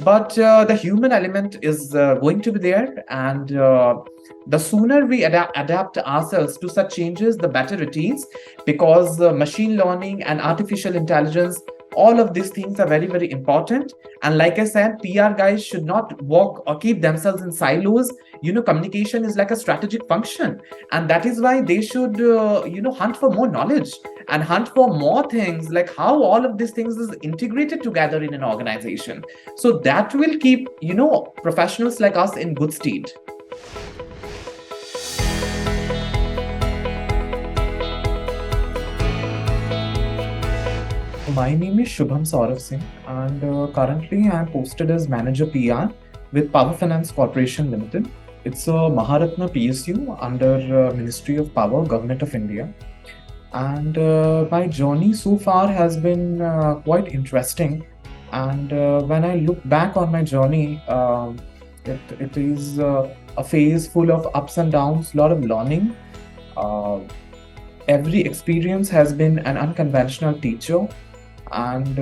But the human element is going to be there, and the sooner we adapt ourselves to such changes, the better it is, because machine learning and artificial intelligence, all of these things are very, very important. And like I said, PR guys should not walk or keep themselves in silos. Communication is like a strategic function, and that is why they should hunt for more knowledge and hunt for more things, like how all of these things is integrated together in an organization. So that will keep professionals like us in good stead. My name is Shubham Saurav Singh, and currently I am posted as Manager PR with Power Finance Corporation Limited. It's a Maharatna PSU under Ministry of Power, Government of India. And my journey so far has been quite interesting. And when I look back on my journey, it is a phase full of ups and downs, a lot of learning. Uh, every experience has been an unconventional teacher, and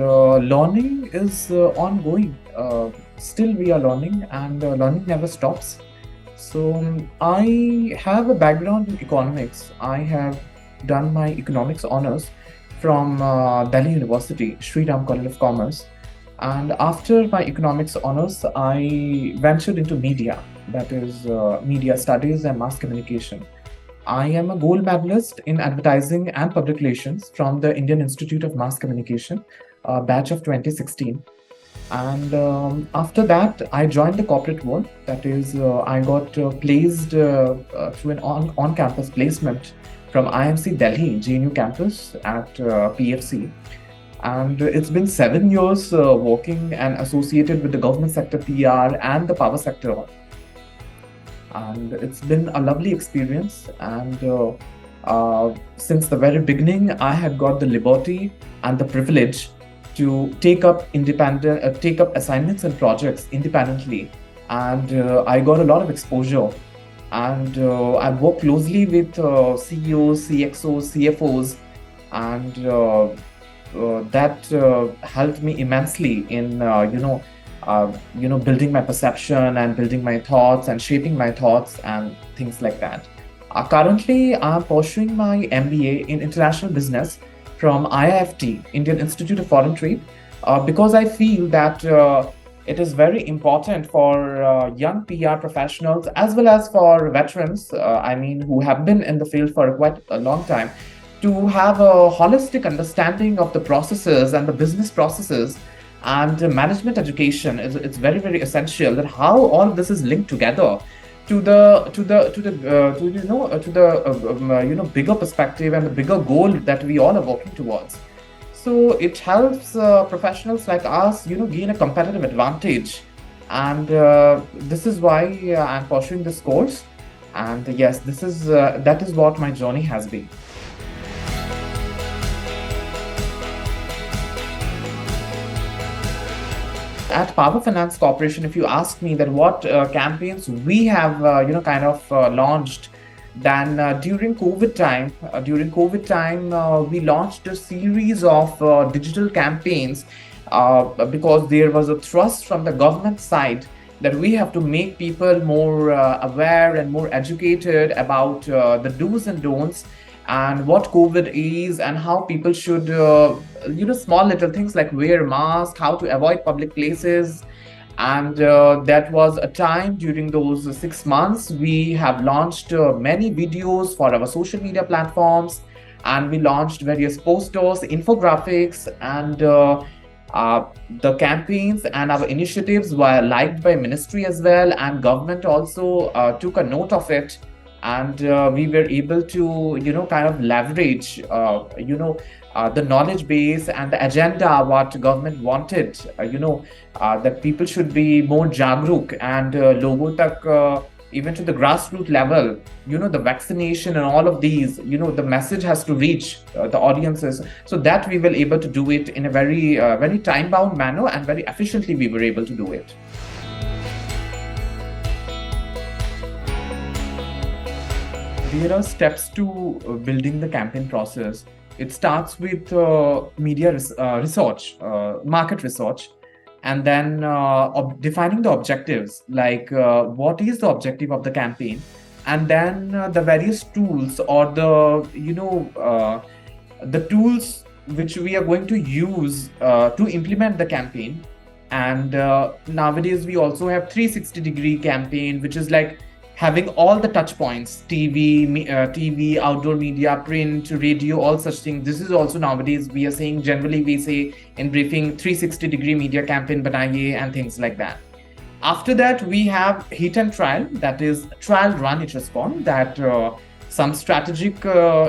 learning is ongoing. Still, we are learning, and learning never stops. So, I have a background in economics. I have done my economics honors from Delhi University, Sri Ram College of Commerce. And after my economics honors, I ventured into media, that is, media studies and mass communication. I am a gold medalist in advertising and public relations from the Indian Institute of Mass Communication, batch of 2016. And after that, I joined the corporate world. That is, I got placed through an on-campus placement from IMC Delhi, GNU campus at PFC. And it's been 7 years working and associated with the government sector PR and the power sector. And it's been a lovely experience. And since the very beginning, I had got the liberty and the privilege to take up assignments and projects independently. And I got a lot of exposure. And I work closely with CEOs, CXOs, CFOs, and that helped me immensely in building my perception and building my thoughts and shaping my thoughts and things like that. Currently, I'm pursuing my MBA in International Business from IIFT, Indian Institute of Foreign Trade, because I feel that it is very important for young PR professionals as well as for veterans, who have been in the field for quite a long time, to have a holistic understanding of the processes and the business processes. And management education it's very, very essential, that how all of this is linked together to the bigger perspective and the bigger goal that we all are working towards. So it helps professionals like us, gain a competitive advantage. And this is why I'm pursuing this course. And yes, that is what my journey has been. At Power Finance Corporation, if you ask me that what campaigns we have, launched, then during COVID time, we launched a series of digital campaigns because there was a thrust from the government side that we have to make people more aware and more educated about the do's and don'ts and what COVID is and how people should, small little things like wear mask, how to avoid public places. And that was a time during those 6 months. We have launched many videos for our social media platforms, and we launched various posters, infographics, and the campaigns and our initiatives were liked by ministry as well, and government also took a note of it. And we were able to leverage the knowledge base and the agenda what government wanted, that people should be more jagruk and logo tak, even to the grassroots level, the vaccination and all of these, the message has to reach the audiences, so that we were able to do it in a very very time bound manner, and very efficiently we were able to do it. There are steps to building the campaign process. It starts with media research, market research. and then defining the objectives, like what is the objective of the campaign, and then the various tools or the tools which we are going to use to implement the campaign. And nowadays we also have 360-degree campaign, which is like having all the touch points: TV, outdoor media, print, radio, all such things. This is also nowadays we are saying, generally we say in briefing, 360-degree media campaign banaiye and things like that. After that, we have hit and trial, that is trial run, it is called, that some strategic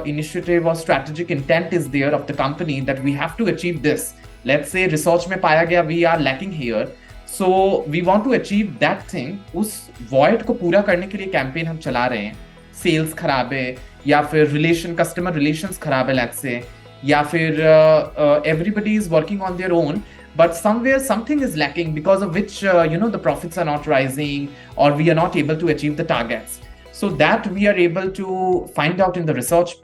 initiative or strategic intent is there of the company that we have to achieve this. Let's say research में पाया गया we are lacking here, so we want to achieve that thing. उस void को पूरा करने के लिए campaign हम चला रहे हैं. Sales खराब है, या फिर customer relations खराब है, let's say, या फिर everybody is working on their own, but somewhere something is lacking, because of which the profits are not rising, or we are not able to achieve the targets. So that we are able to find out in the research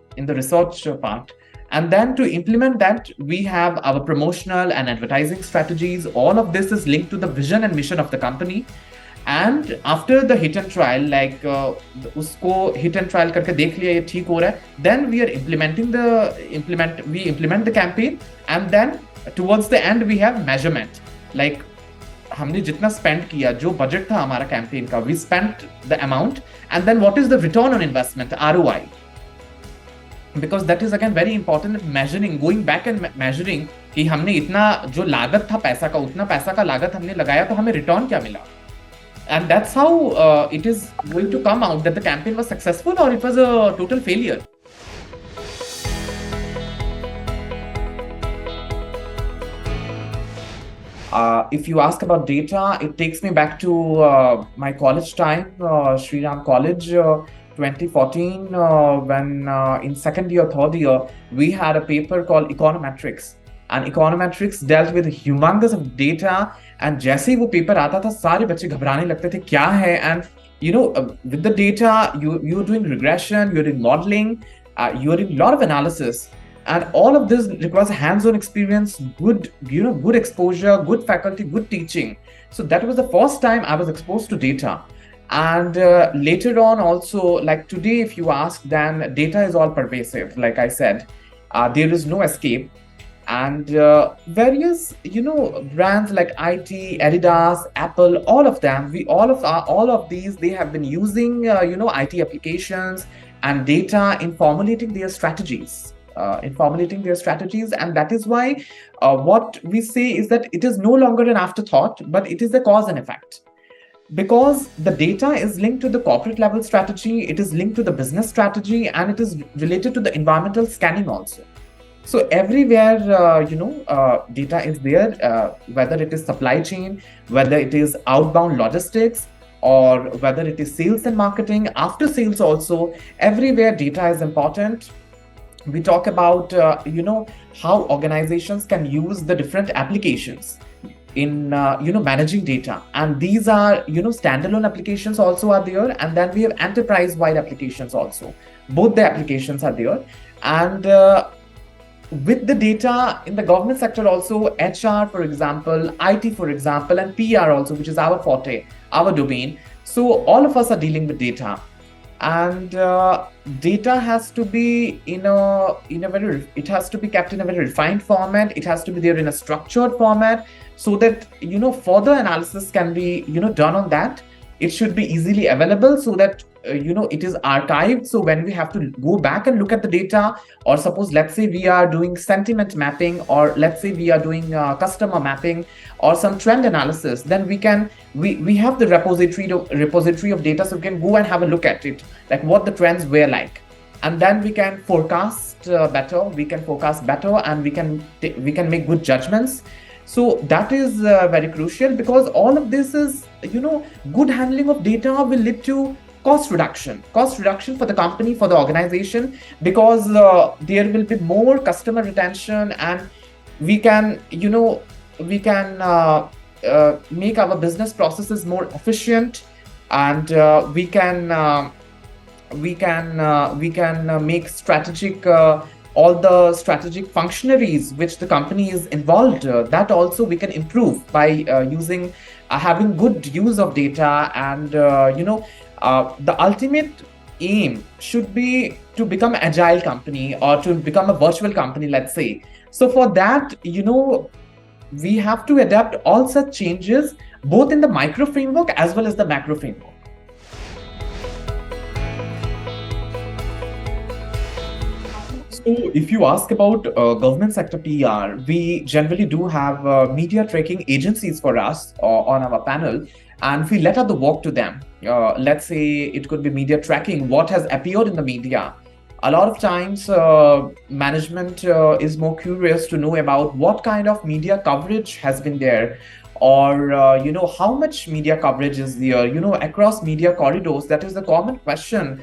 part. And then to implement that, we have our promotional and advertising strategies. All of this is linked to the vision and mission of the company. And after the hit and trial, like usko hit and trial करके देख लिया ये ठीक हो रहा है, then we are implement the campaign, and then towards the end we have measurement, like हमने जितना spend किया, जो budget था हमारा campaign का, we spent the amount, and then what is the return on investment, ROI, because that is again very important, measuring, going back and measuring कि हमने इतना जो लागत था पैसा का, उतना पैसा का लागत हमने लगाया, तो हमें return क्या मिला. And that's how it is going to come out that the campaign was successful or it was a total failure. If you ask about data, it takes me back to my college time, Sri Ram College, 2014, when in second year, third year, we had a paper called econometrics. And econometrics dealt with humongous of data. And जैसे ही वो paper आता था, सारे बच्चे घबराने लगते थे, क्या है? And with the data, you're doing regression, you're doing modeling, you're doing a lot of analysis. And all of this requires hands-on experience, good exposure, good faculty, good teaching. So that was the first time I was exposed to data. And later on also, like today, if you ask, then data is all pervasive. Like I said, there is no escape. And various, brands like IT, Adidas, Apple, all of them, all of these, they have been using, IT applications and data in formulating their strategies. And that is why what we say is that it is no longer an afterthought, but it is a cause and effect. Because the data is linked to the corporate level strategy, it is linked to the business strategy, and it is related to the environmental scanning also. So everywhere, data is there, whether it is supply chain, whether it is outbound logistics, or whether it is sales and marketing, after sales also, everywhere data is important. We talk about, how organizations can use the different applications in, managing data. And these are, standalone applications also are there. And then we have enterprise-wide applications also. Both the applications are there. And with the data in the government sector also, HR, for example, IT, for example, and PR also, which is our forte, our domain. So all of us are dealing with data. And data has to be it has to be kept in a very refined format. It has to be there in a structured format, so that further analysis can be done on that. It should be easily available, so that it is archived. So when we have to go back and look at the data, or suppose let's say we are doing sentiment mapping, or let's say we are doing customer mapping, or some trend analysis, then we have the repository of data, so we can go and have a look at it, like what the trends were like, and then we can forecast better. And we can make good judgments. So that is very crucial, because all of this is, good handling of data will lead to cost reduction for the company, for the organization, because there will be more customer retention, and we can make our business processes more efficient, and we can make strategic all the strategic functionaries which the company is involved, that also we can improve by using having good use of data. And the ultimate aim should be to become an agile company or to become a virtual company, let's say. So for that, we have to adapt all such changes both in the micro framework as well as the macro framework. So, if you ask about government sector PR, we generally do have media tracking agencies for us on our panel, and we let out the work to them. Let's say it could be media tracking, what has appeared in the media. A lot of times, management is more curious to know about what kind of media coverage has been there, or how much media coverage is there, across media corridors. That is the common question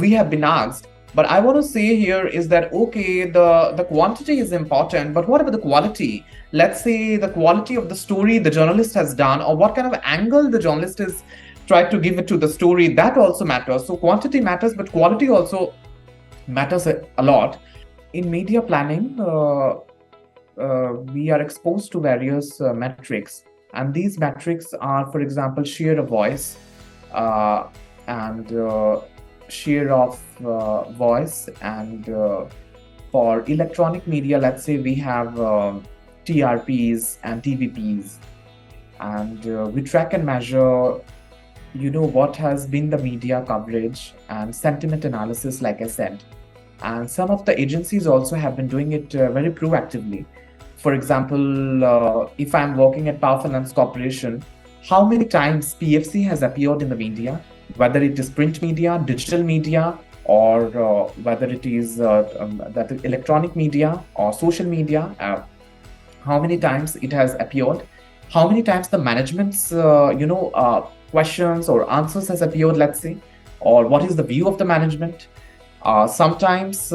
we have been asked. But I want to say here is that, okay, the quantity is important, but what about the quality? Let's say the quality of the story the journalist has done, or what kind of angle the journalist has tried to give it to the story, that also matters. So quantity matters, but quality also matters a lot. In media planning, we are exposed to various metrics, and these metrics are, for example, share of voice, and share of voice. And for electronic media, let's say we have TRPs and TVPs, and we track and measure what has been the media coverage and sentiment analysis, like I said. And some of the agencies also have been doing it very proactively. For example, if I'm working at Power Finance Corporation, how many times PFC has appeared in the media, whether it is print media, digital media, or whether it is that electronic media or social media, how many times it has appeared, how many times the management's questions or answers has appeared, let's say, or what is the view of the management. Sometimes,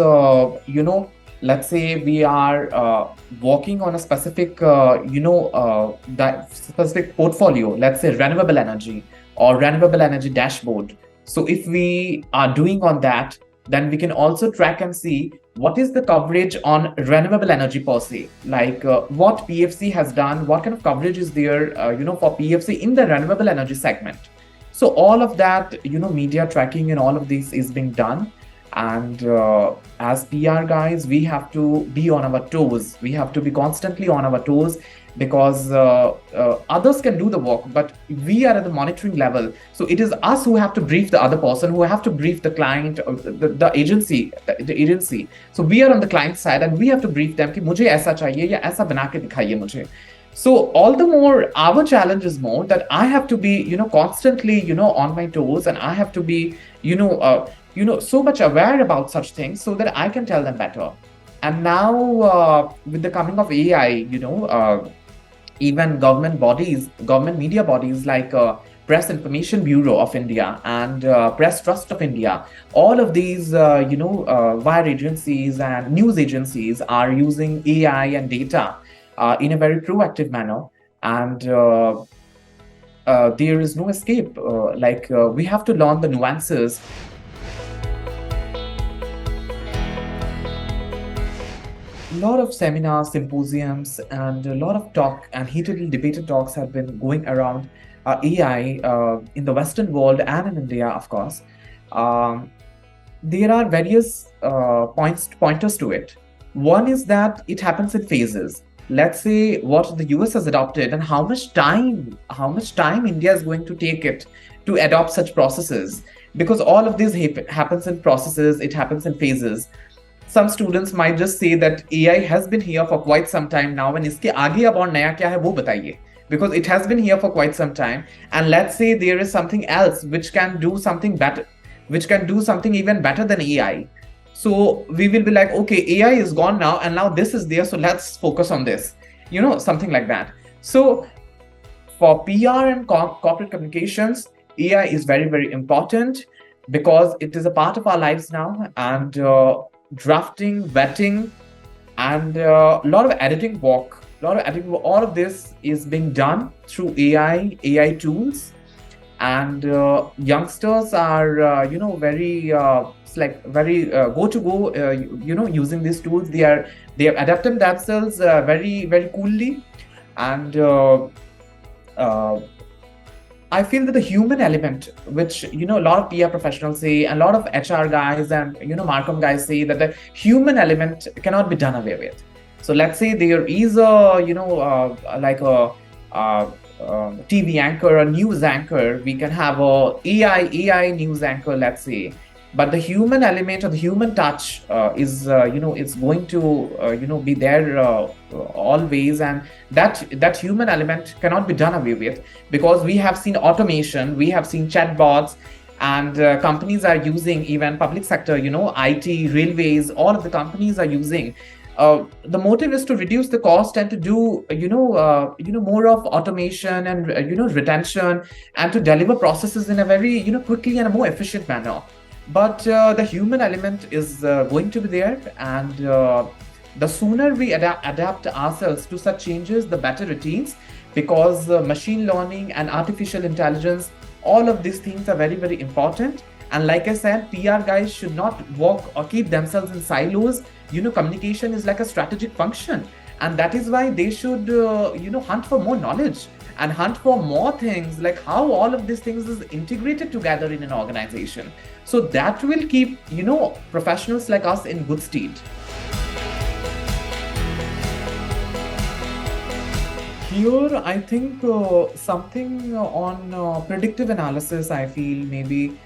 let's say we are working on a specific, that specific portfolio, let's say renewable energy or renewable energy dashboard. So if we are doing on that, then we can also track and see what is the coverage on renewable energy per se, like what PFC has done, what kind of coverage is there, for PFC in the renewable energy segment. So all of that, media tracking and all of this is being done. And as PR guys, we have to be on our toes. We have to be constantly on our toes, because others can do the work, but we are at the monitoring level. So it is us who have to brief the other person, who have to brief the client, or the agency, the agency. So we are on the client side, and we have to brief them कि मुझे ऐसा चाहिए या ऐसा बना के दिखाइए मुझे. So all the more, our challenge is more that I have to be, constantly, on my toes, and I have to be, so much aware about such things so that I can tell them better. And now, with the coming of AI, even government media bodies like Press Information Bureau of India and Press Trust of India, all of these, wire agencies and news agencies are using AI and data in a very proactive manner. And there is no escape. We have to learn the nuances. A lot of seminars, symposiums, and a lot of talk and heated debated talks have been going around AI in the Western world and in India, of course. There are various pointers to it. One is that it happens in phases. Let's say what the US has adopted, and how much time India is going to take it to adopt such processes, because all of this happens in processes, it happens in phases. Some students might just say that AI has been here for quite some time now, and iske aage ab aur naya kya hai wo bataiye, because it has been here for quite some time. And let's say there is something else which can do something better, which can do something even better than AI. So we will be like, okay, AI is gone now, and now this is there, so let's focus on this, something like that. So for PR and corporate communications, AI is very, very important, because it is a part of our lives now. And drafting, vetting, and a lot of editing work, all of this is being done through AI tools. and youngsters are very it's like very go to go using these tools. They have adapted themselves very very coolly, and uh, I feel that the human element, which a lot of PR professionals say, and a lot of HR guys and Markham guys say, that the human element cannot be done away with. So let's say there is a like a uh, TV anchor, a news anchor. We can have a AI news anchor, let's say, but the human element or the human touch is it's going to be there always, and that human element cannot be done away with, because we have seen automation, we have seen chatbots, and companies are using, even public sector, IT, railways, all of the companies are using. The motive is to reduce the cost and to do more of automation and retention, and to deliver processes in a very quickly and a more efficient manner. But the human element is going to be there, and the sooner we adapt ourselves to such changes, the better it is, because machine learning and artificial intelligence, all of these things are very very important. And like I said, PR guys should not work or keep themselves in silos. Communication is like a strategic function, and that is why they should hunt for more knowledge and hunt for more things, like how all of these things is integrated together in an organization. So that will keep professionals like us in good stead. Here, I think something on predictive analysis, I feel maybe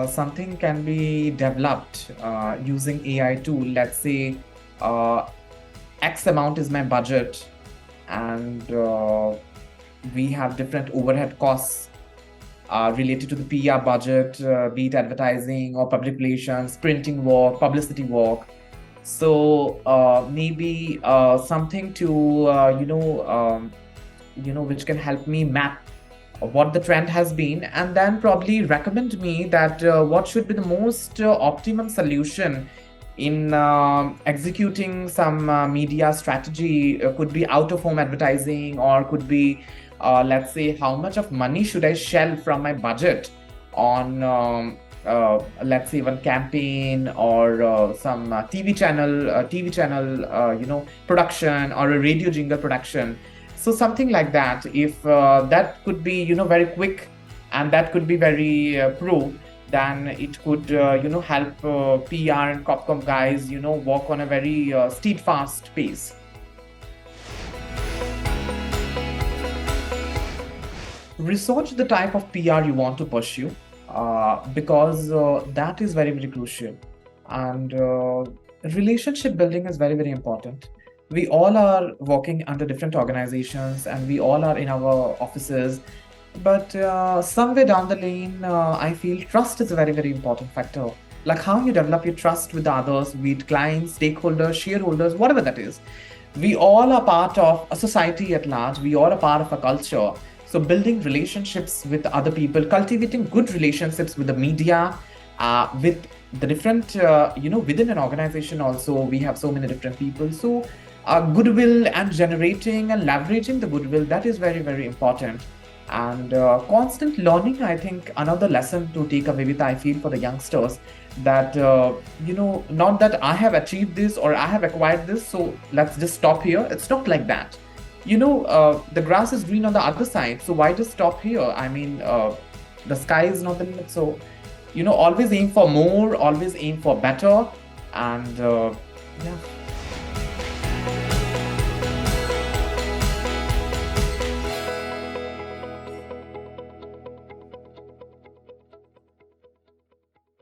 something can be developed using AI tool. Let's say uh, X amount is my budget, and we have different overhead costs related to the PR budget, be it advertising or public relations, printing work, publicity work. So maybe something to which can help me map what the trend has been, and then probably recommend me that what should be the most optimum solution in executing some media strategy. Could be out of home advertising, or could be let's say, how much of money should I shell from my budget on let's say one campaign, or some TV channel production, or a radio jingle production. So something like that, if that could be very quick, and that could be very pro, then it could help PR and Copcom guys walk on a very steadfast pace. Research the type of PR you want to pursue, because that is very very crucial, and relationship building is very very important. We all are working under different organizations, and we all are in our offices, but somewhere down the lane, I feel trust is a very very important factor. Like how you develop your trust with others, be it clients, stakeholders, shareholders, whatever that is. We all are part of a society at large, we all are part of a culture. So building relationships with other people, cultivating good relationships with the media, with the different within an organization also, we have so many different people. So goodwill, and generating and leveraging the goodwill, that is very very important. And constant learning, I think another lesson to take away with, I feel, for the youngsters, that not that I have achieved this or I have acquired this, so let's just stop here. It's not like that. The grass is green on the other side, so why just stop here? I mean, the sky is not the limit. So always aim for more, always aim for better, and yeah.